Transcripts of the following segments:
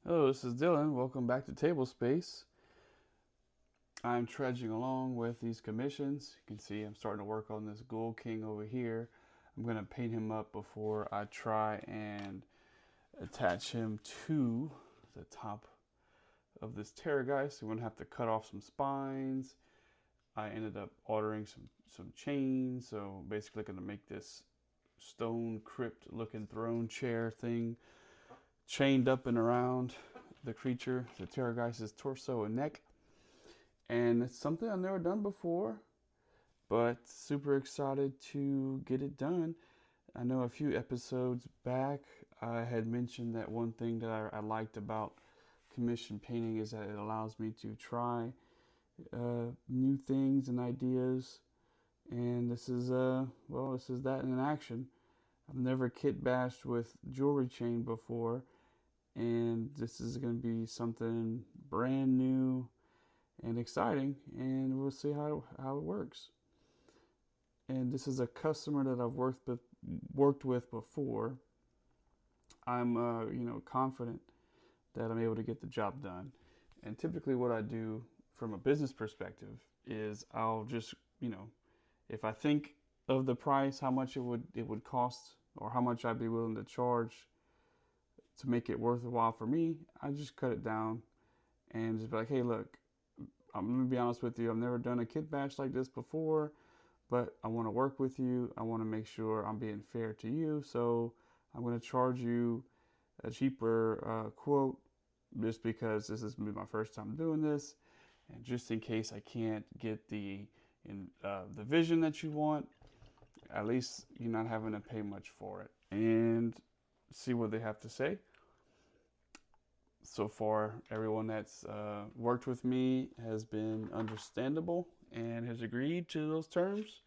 Hello, this is Dylan. Welcome back to Table Space. I'm trudging along with these commissions. You can see I'm starting to work on this Ghoul King over here. I'm going to paint him up before I try and attach him to the top of this Terrorgeist. I'm going to have to cut off some spines. I ended up ordering some chains, so basically going to make this stone crypt looking throne chair thing chained up and around the creature, the Terrorgeist's torso and neck. And it's something I've never done before, but super excited to get it done. I know a few episodes back I had mentioned that one thing that I liked about commission painting is that it allows me to try new things and ideas. And this is this is that in action. I've never kit bashed with jewelry chain before, and this is going to be something brand new and exciting, and we'll see how it works. And this is a customer that I've worked with before. I'm confident that I'm able to get the job done. And typically, what I do from a business perspective is I'll just if I think of the price, how much it would cost, or how much I'd be willing to charge to make it worthwhile for me, I just cut it down and just be like, hey, look, I'm going to be honest with you. I've never done a kit bash like this before, but I want to work with you. I want to make sure I'm being fair to you. So I'm going to charge you a cheaper quote just because this is my first time doing this. And just in case I can't get the vision that you want, at least you're not having to pay much for it. And see what they have to say. So far, everyone that's worked with me has been understandable and has agreed to those terms,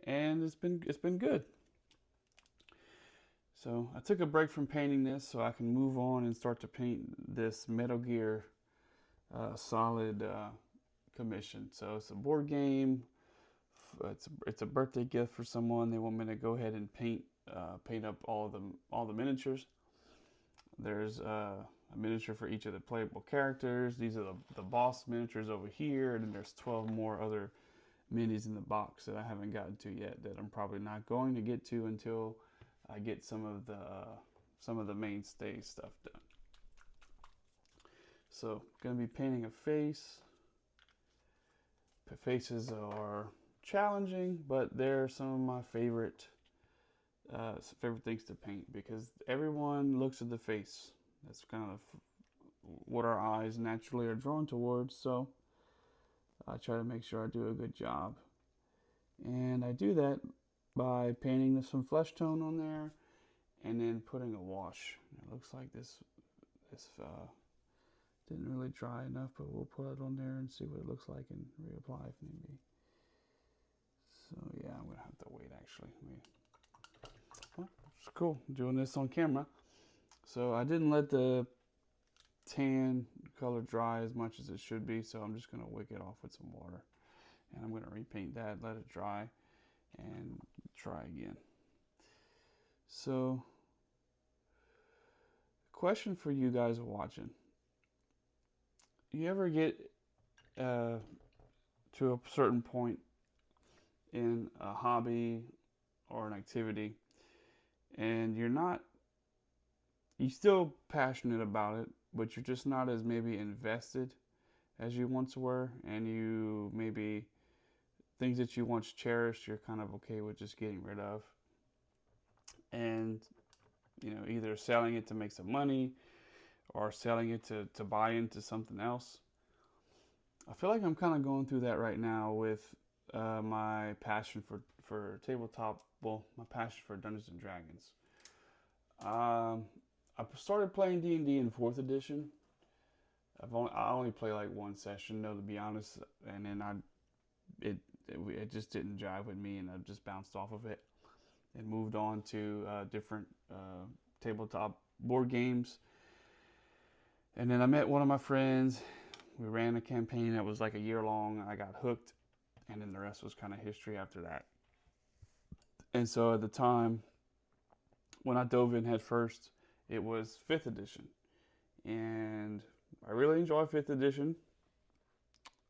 and it's been good. So I took a break from painting this so I can move on and start to paint this Metal Gear Solid commission. So it's a board game. It's a birthday gift for someone. They want me to go ahead and paint up all the miniatures. There's a miniature for each of the playable characters. These are the boss miniatures over here, and then there's 12 more other minis in the box that I haven't gotten to yet that I'm probably not going to get to until I get some of the mainstay stuff done. So, gonna be painting a face. The faces are challenging, but they're some of my favorite things to paint because everyone looks at the face. That's kind of what our eyes naturally are drawn towards. So I try to make sure I do a good job, and I do that by painting some flesh tone on there, and then putting a wash. It looks like this didn't really dry enough, but we'll put it on there and see what it looks like and reapply if need be. So yeah, I'm gonna have to wait actually. Well, it's cool doing this on camera. So I didn't let the tan color dry as much as it should be, so I'm just gonna wick it off with some water, and I'm gonna repaint that, let it dry, and try again. So, question for you guys watching: you ever get to a certain point in a hobby or an activity, and you're still passionate about it, but you're just not as maybe invested as you once were, and you maybe things that you once cherished, you're kind of okay with just getting rid of, and either selling it to make some money or selling it to buy into something else. I feel like I'm kind of going through that right now with my passion for tabletop. Well, my passion for Dungeons and Dragons. I started playing D&D in 4th edition. I only play like one session, though, to be honest, and then it just didn't jive with me, and I just bounced off of it and moved on to different tabletop board games. And then I met one of my friends. We ran a campaign that was like a year long. I got hooked, and then the rest was kind of history after that. And so at the time when I dove in head first, it was 5th edition. and I really enjoy 5th edition.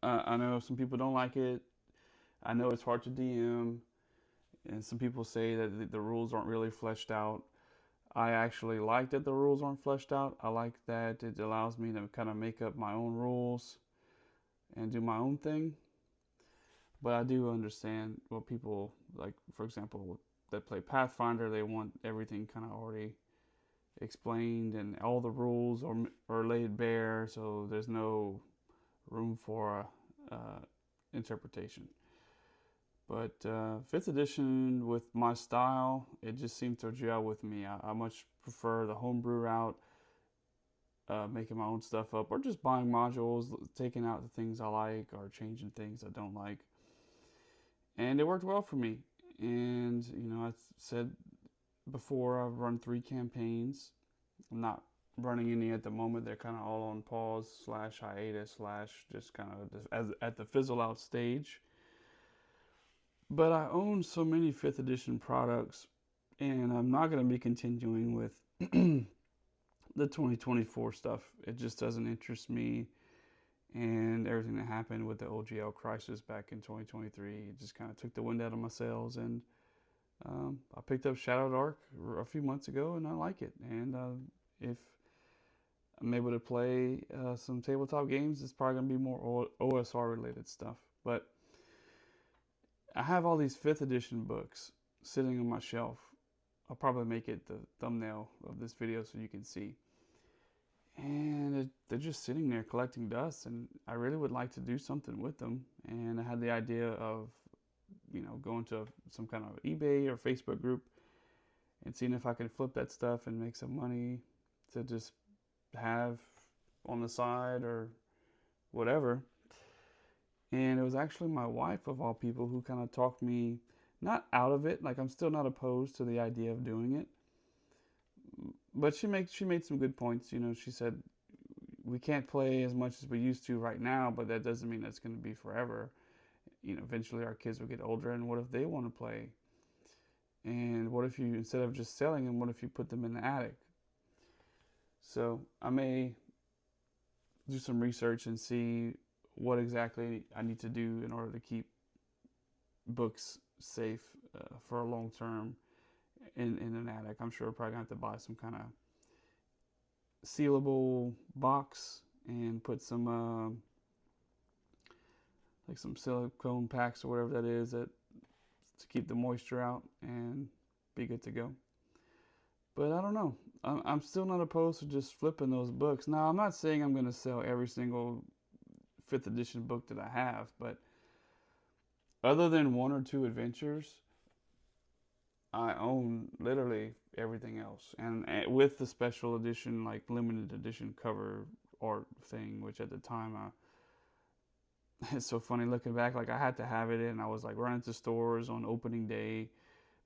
I know some people don't like it. I know it's hard to DM, and some people say that the rules aren't really fleshed out. I actually like that the rules aren't fleshed out. I like that it allows me to kind of make up my own rules and do my own thing. But I do understand what people like, for example, that play Pathfinder, they want everything kind of already explained and all the rules are laid bare, so there's no room for interpretation. But 5th edition, with my style, it just seemed to gel with me. I much prefer the homebrew route, making my own stuff up, or just buying modules, taking out the things I like, or changing things I don't like. And it worked well for me. And, I said before, I've run 3 campaigns. I'm not running any at the moment. They're kind of all on pause / hiatus / just kind of at the fizzle out stage. But I own so many 5th edition products, and I'm not going to be continuing with the 2024 stuff. It just doesn't interest me, and everything that happened with the OGL crisis back in 2023, it just kind of took the wind out of my sails. And I picked up Shadow Dark a few months ago, and I like it. And if I'm able to play some tabletop games, it's probably going to be more OSR related stuff. But I have all these 5th edition books sitting on my shelf. I'll probably make it the thumbnail of this video so you can see. And they're just sitting there collecting dust, and I really would like to do something with them. And I had the idea of, going to some kind of eBay or Facebook group and seeing if I could flip that stuff and make some money to just have on the side or whatever. And it was actually my wife, of all people, who kind of talked me not out of it. Like, I'm still not opposed to the idea of doing it, but she made some good points. She said we can't play as much as we used to right now, but that doesn't mean that's going to be forever. Eventually our kids will get older, and what if they want to play? And what if you, instead of just selling them, what if you put them in the attic? So I may do some research and see what exactly I need to do in order to keep books safe for a long term in an attic. I'm sure I'm probably going to have to buy some kind of sealable box and put some like some silicone packs or whatever that is, that to keep the moisture out, and be good to go. But I don't know. I'm still not opposed to just flipping those books. Now, I'm not saying I'm going to sell every single 5th edition book that I have, but other than 1 or 2 adventures, I own literally everything else. And with the special edition, like limited edition cover art thing, which at the time, it's so funny looking back, like I had to have it, and I was like running to stores on opening day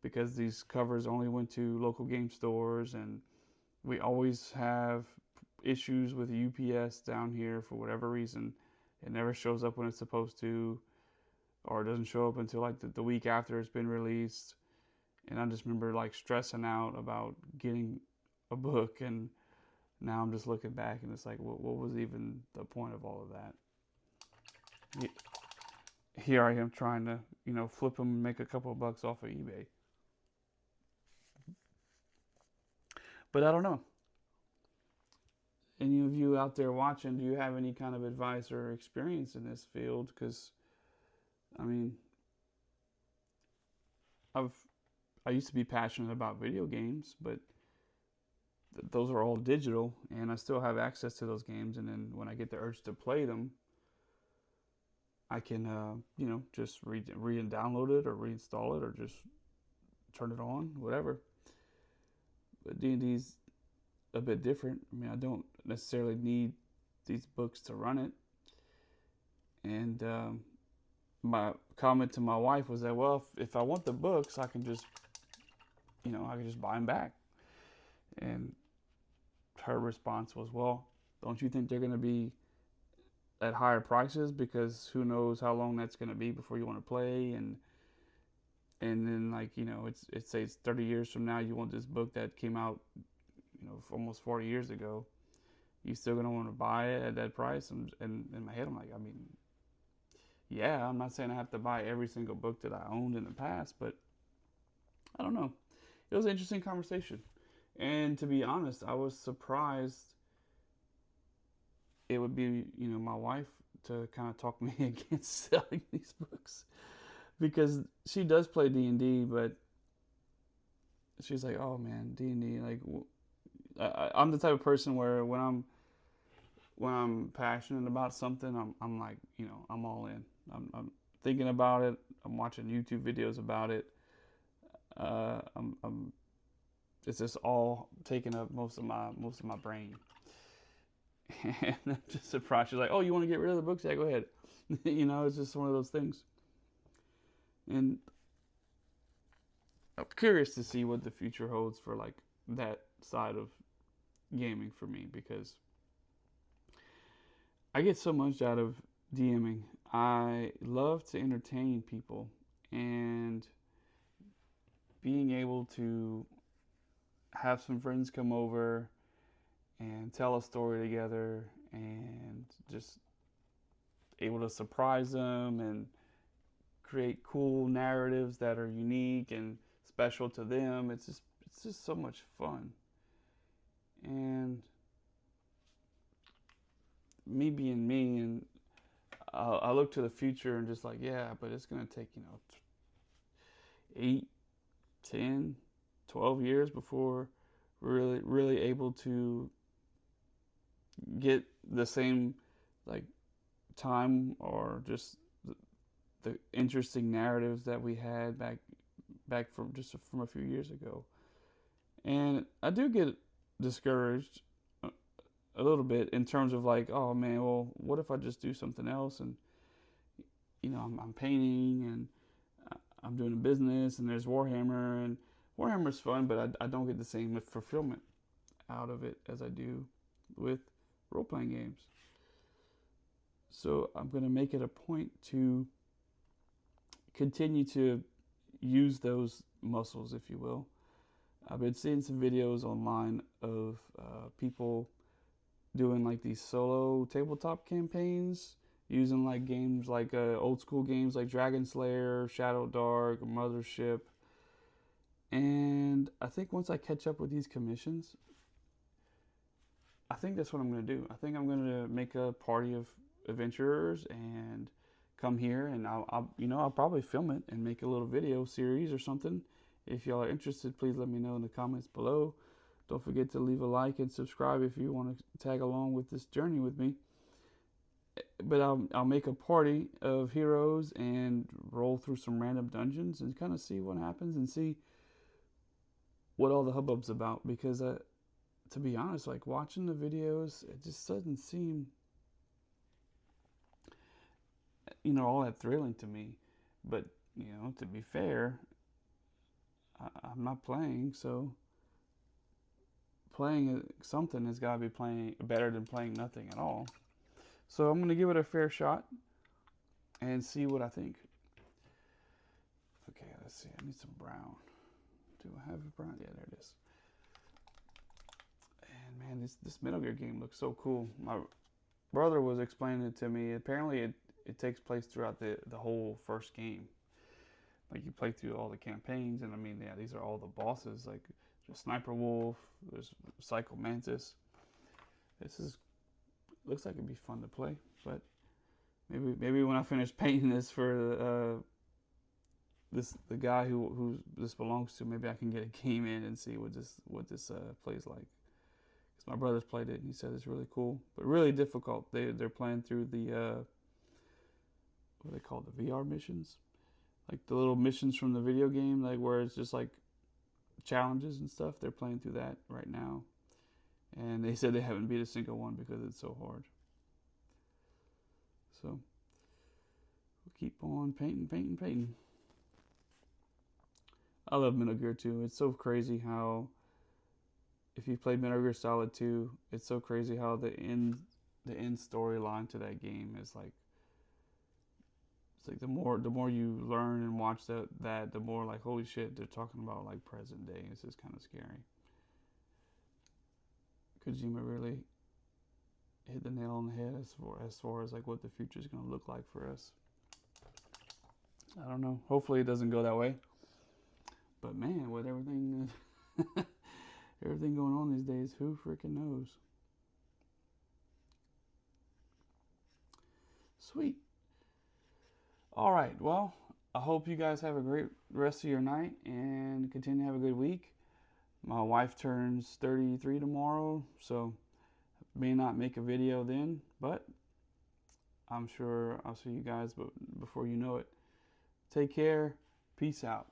because these covers only went to local game stores, and we always have issues with UPS down here for whatever reason. It never shows up when it's supposed to, or it doesn't show up until like the week after it's been released. And I just remember like stressing out about getting a book, and now I'm just looking back and it's like, what was even the point of all of that? Here I am trying to, flip them and make a couple of bucks off of eBay. But I don't know. Any of you out there watching, do you have any kind of advice or experience in this field? Because, I mean, I used to be passionate about video games, but those are all digital, and I still have access to those games. And then when I get the urge to play them, I can, just re-download it or reinstall it or just turn it on, whatever. But D&D's a bit different. I mean, I don't necessarily need these books to run it. And my comment to my wife was that, well, if I want the books, I can just, I can just buy them back. And her response was, well, don't you think they're going to be at higher prices, because who knows how long that's going to be before you want to play? And then, like, it's say it's 30 years from now, you want this book that came out, almost 40 years ago. you still gonna want to buy it at that price? And in my head, I'm like, I mean, yeah, I'm not saying I have to buy every single book that I owned in the past, but I don't know. It was an interesting conversation. And to be honest, I was surprised it would be, my wife to kind of talk me against selling these books, because she does play D&D, but she's like, "Oh man, D&D, like I'm the type of person where when I'm passionate about something, I'm like, I'm all in. I'm thinking about it. I'm watching YouTube videos about it. I'm it's just all taking up most of my brain." And I'm just surprised. She's like, "Oh, you want to get rid of the books? Yeah, go ahead." It's just one of those things. And I'm curious to see what the future holds for like that side of gaming for me, because I get so much out of DMing. I love to entertain people, and being able to have some friends come over and tell a story together, and just able to surprise them and create cool narratives that are unique and special to them. It's just so much fun. And me being me, and I look to the future and just like, yeah, but it's gonna take 8, 10, 12 years before we're really able to get the same like time, or just the interesting narratives that we had back from a few years ago. And I do get discouraged a little bit in terms of like, oh man, well, what if I just do something else? And I'm painting, and I'm doing a business, and there's Warhammer, and Warhammer's fun, but I don't get the same fulfillment out of it as I do with role-playing games. So I'm going to make it a point to continue to use those muscles, if you will. I've been seeing some videos online of people doing like these solo tabletop campaigns, using like games like old school games like Dragon Slayer, Shadow Dark, Mothership. And I think once I catch up with these commissions, I think that's what I'm going to do. I think I'm going to make a party of adventurers and come here, and I'll probably film it and make a little video series or something. If y'all are interested, please let me know in the comments below. Don't forget to leave a like and subscribe if you want to tag along with this journey with me. But I'll make a party of heroes and roll through some random dungeons and kind of see what happens and see what all the hubbub's about. Because to be honest, like watching the videos, it just doesn't seem all that thrilling to me. But to be fair, I'm not playing, so playing something has got to be playing better than playing nothing at all. So I'm going to give it a fair shot and see what I think. Okay, let's see. I need some brown. Do I have a brown? Yeah, there it is. And man, this Metal Gear game looks so cool. My brother was explaining it to me. Apparently it takes place throughout the whole first game. Like you play through all the campaigns, and I mean, yeah, these are all the bosses. Like there's Sniper Wolf, there's Psycho Mantis. Looks like it'd be fun to play, but maybe when I finish painting this for the guy who this belongs to, maybe I can get a game in and see what this plays like. Because my brother's played it and he said it's really cool, but really difficult. They're playing through the what do they call the VR missions, like the little missions from the video game, like where it's just like challenges and stuff. They're playing through that right now. And they said they haven't beat a single one because it's so hard. So we'll keep on painting. I love Metal Gear 2. It's so crazy how, if you played Metal Gear Solid 2, it's so crazy how the end storyline to that game is like, it's like the more you learn and watch that the more like, holy shit, they're talking about like present day. It's just kind of scary. Kojima really hit the nail on the head as far as like what the future is going to look like for us. I don't know. Hopefully it doesn't go that way. But man, with everything everything going on these days, who freaking knows? Sweet. All right. Well, I hope you guys have a great rest of your night and continue to have a good week. My wife turns 33 tomorrow, so may not make a video then, but I'm sure I'll see you guys before you know it. Take care. Peace out.